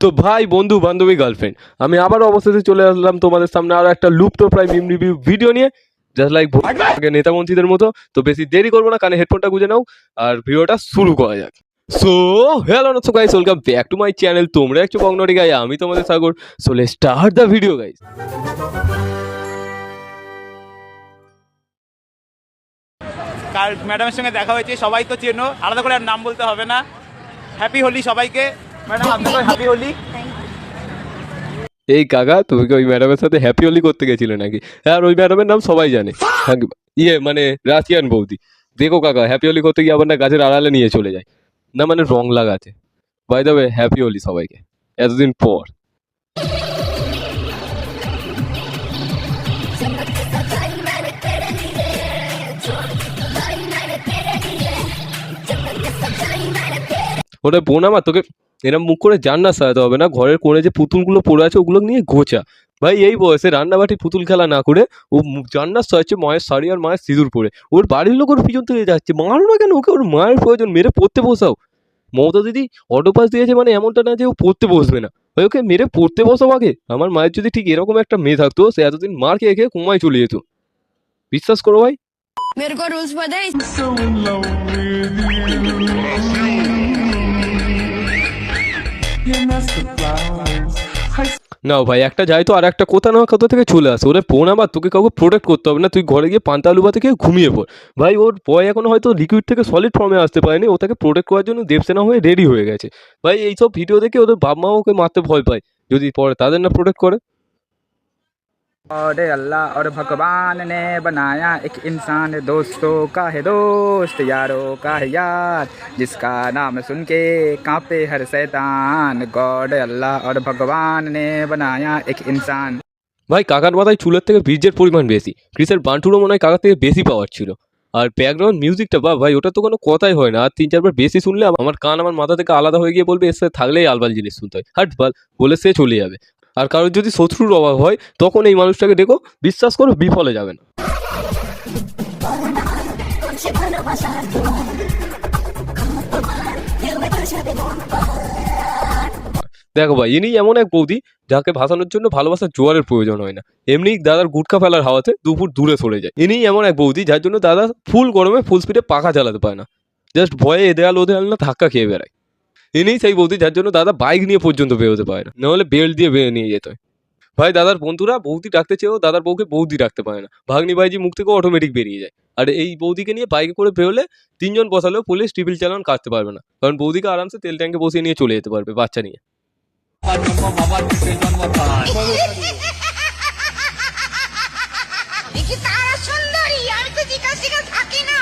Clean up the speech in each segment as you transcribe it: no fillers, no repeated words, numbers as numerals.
তো ভাই বন্ধু বান্ধবী গার্লফ্রেন্ড আমি আবারও অবশেষে চলে আসলাম তোমাদের সামনে আরো একটা লুপ্তপ্রায় মিম রিভিউ ভিডিও নিয়ে জাস্ট লাইক নেতা মন্ত্রীদের মতো। তো বেশি দেরি করবো না, কানে হেডফোনটা গুঁজে নাও আর ভিডিওটা শুরু করা যাক। So hello nuts guys, welcome back to my channel. তোমরা একটু বংনটি গাই, আমি তোমাদের Sagar. So let's start the video guys. কাল ম্যাডামের সঙ্গে দেখা হয়েছে, সবাই তো চেনো, আলাদা করে আর নাম বলতে হবে না। হ্যাপি হোলি সবাইকে। ম্যাডাম আপনাকে হ্যাপি হোলি। এই কাকা, তুমি কি ওই ম্যাডামের সাথে হ্যাপি হোলি করতে গেছিলে নাকি? আর ওই ম্যাডামের নাম সবাই জানে, মানে রাশিয়ান বৌদি। দেখো কাকা, হ্যাপি হোলি করতে গিয়ে আবার না গাছের আড়ালে নিয়ে চলে যায়, না মানে রং লাগাতে। By the way, happy Holi সবাইকে এতদিন পর। ওটা বোন আমার, তোকে এরম মুখ করে জান্নাত সাজাতে হবে না। ঘরের কোণে যে পুতুলগুলো পড়ে আছে ওগুলো নিয়ে গোছা। ভাই এই বয়সে রান্নাবাটি পুতুল খেলা না করে ও জান্নাত সাজাচ্ছে মায়ের শাড়ি আর মায়ের সিঁদুর পরে। ওর বাড়ির লোক ওর পিছন থেকে যাচ্ছে, মারো না কেন ওকে, ওর মায়ের প্রয়োজন, মেরে পড়তে বসাও। মমতা দিদি অটো পাস দিয়েছে মানে এমনটা না যে ও পড়তে বসবে না, ভাই ওকে মেরে পড়তে বসাও আগে। আমার মায়ের যদি ঠিক এরকম একটা মেয়ে থাকতো, সে এতদিন মার খেয়ে খেয়ে কোমায় চলে যেত। বিশ্বাস করো ভাই। मेरे को रूल्स पता है। না ভাই, একটা যাই তো আর একটা কোথা না কোথা থেকে চলে আসে। ওরে বোন আমার, তোকে কাউকে প্রোটেক্ট করতে হবে না, তুই ঘরে গিয়ে পান্তা আলু ভাতে খেয়ে ঘুমিয়ে পড়। ভাই ওর বয় এখন হয়তো লিকুইড থেকে সলিড ফর্মে আসতে পারেনি, ও তাকে প্রোটেক্ট করার জন্য দেবসেনা হয়ে রেডি হয়ে গেছে। ভাই এইসব ভিডিও দেখে ওদের বাপ মাও ওকে মারতে ভয় পায় যদি পরে তাদের না প্রোটেক্ট করে। और अल्लाह और भगवान ने बनाया एक इंसान, दोस्तों का है दोस्त, यारों का है यार, जिसका नाम सुन के कांपे हर शैतान। गॉड अल्लाह और भगवान ने बनाया एक इंसान। ভাই কাকার মাথায় চুলের থেকে বীর্যের পরিমাণ বেশি। ক্রিসের বান্টুরও মনে হয় কাকার থেকে বেশি পাওয়ার ছিল। আর ব্যাকগ্রাউন্ড মিউজিকটা বা ভাই ওটা তো কোনো কথাই হয় না। আর 3-4 বার বেশি শুনলে আমার কান আমার মাথা থেকে আলাদা হয়ে গিয়ে বলবে এর সাথে থাকলেই আলবাল জিনিস শুনতে হয়, হাট বাল বলে সে চলে যাবে। আর কারোর যদি শত্রুর অভাব হয় তখন এই মানুষটাকে দেখো, বিশ্বাস করো বিফলে যাবে না। দেখো ভাই, ইনি এমন এক বৌদি যাকে ভাসানোর জন্য ভালোবাসার জোয়ারের প্রয়োজন হয় না, এমনি দাদার গুটখা ফেলার হাওয়াতে দুপুর দূরে সরে যায়। ইনি এমন এক বৌদি যার জন্য দাদা ফুল গরমে ফুল স্পিডে পাখা চালাতে পারে না, জাস্ট ভয়ে এ দেয়াল ও দেয়াল না ধাক্কা খেয়ে বেড়ায়। ইনি সেই বৌদি যার জন্য দাদা বাইক নিয়ে পর্যন্ত বেরোতে পারে না, নাহলে বেল্ট দিয়ে বেরিয়ে নিয়ে যেতে হয়। ভাই দাদার বন্ধুরা বৌদি ডাকতে চেয়েও দাদার বউকে বৌদি ডাকতে পারে না, ভাগ্নি ভাইজি মুখ থেকে অটোমেটিক বেরিয়ে যায়। আর এই বৌদিকে নিয়ে বাইকে করে বেরোলে 3জন বসালেও পুলিশ ট্রিপল চালান কাটতে পারবে না, কারণ বৌদিকে আরামসে তেল ট্যাঙ্কে বসিয়ে নিয়ে চলে যেতে পারবে বাচ্চা নিয়ে। দেখি তারা সুন্দরী, আমি তো জিজ্ঞাসা থাকি না।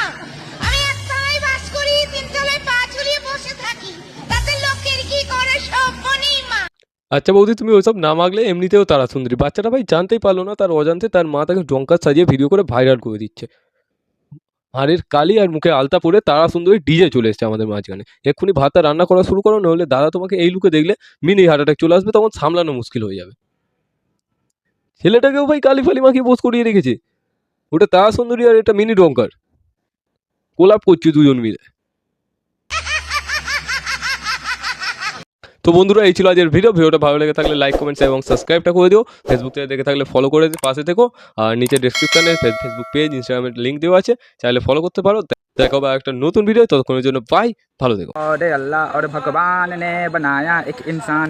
আমি একতলায় বাস করি, তিনতলায় পা ঝুলিয়ে বসে থাকি, তাতে লোকের কি করে সব বনেই মা। আচ্ছা বৌদি, তুমি ওইসব না মাগলে এমনিতেও তারা সুন্দরী। বাচ্চাটা ভাই জানতেই পারলো না, তার অজান্তে তার মা তাকে ডঙ্কার সাজিয়ে ভিডিও করে ভাইরাল করে দিচ্ছে। হাড়ের কালি আর মুখে আলতা পরে তারা সুন্দরী ডিজে চলে এসছে আমাদের মাঝখানে। এক্ষুনি ভাতটা রান্না করা শুরু করো, নাহলে দাদা তোমাকে এই লুকে দেখলে মিনি হার্ট অ্যাটাক চলে আসবে, তখন সামলানো মুশকিল হয়ে যাবে। ছেলেটাকেও ভাই কালি ফালি মাখিয়ে বোস করিয়ে রেখেছে। ওটা তারা সুন্দরী আর এটা মিনি ডঙ্কার, কোলাপ করছে দুজন মিলে। তো বন্ধুরা, এই ছিল আজকের ভিডিওটা ভালো লেগে থাকলে লাইক কমেন্টস এবং সাবস্ক্রাইবটা করে দিও। ফেসবুক থেকে দেখে থাকলে ফলো করে পাশে থেকো। আর নিচে ডেসক্রিপশনে ফেসবুক পেজ ইনস্টাগ্রামের লিঙ্ক দেওয়া আছে, চাইলে ফলো করতে পারো। দেখা হবে একটা নতুন ভিডিও, ততক্ষণের জন্য বাই, ভালো থেকো। और अल्लाह और भगवान ने बनाया एक इंसान।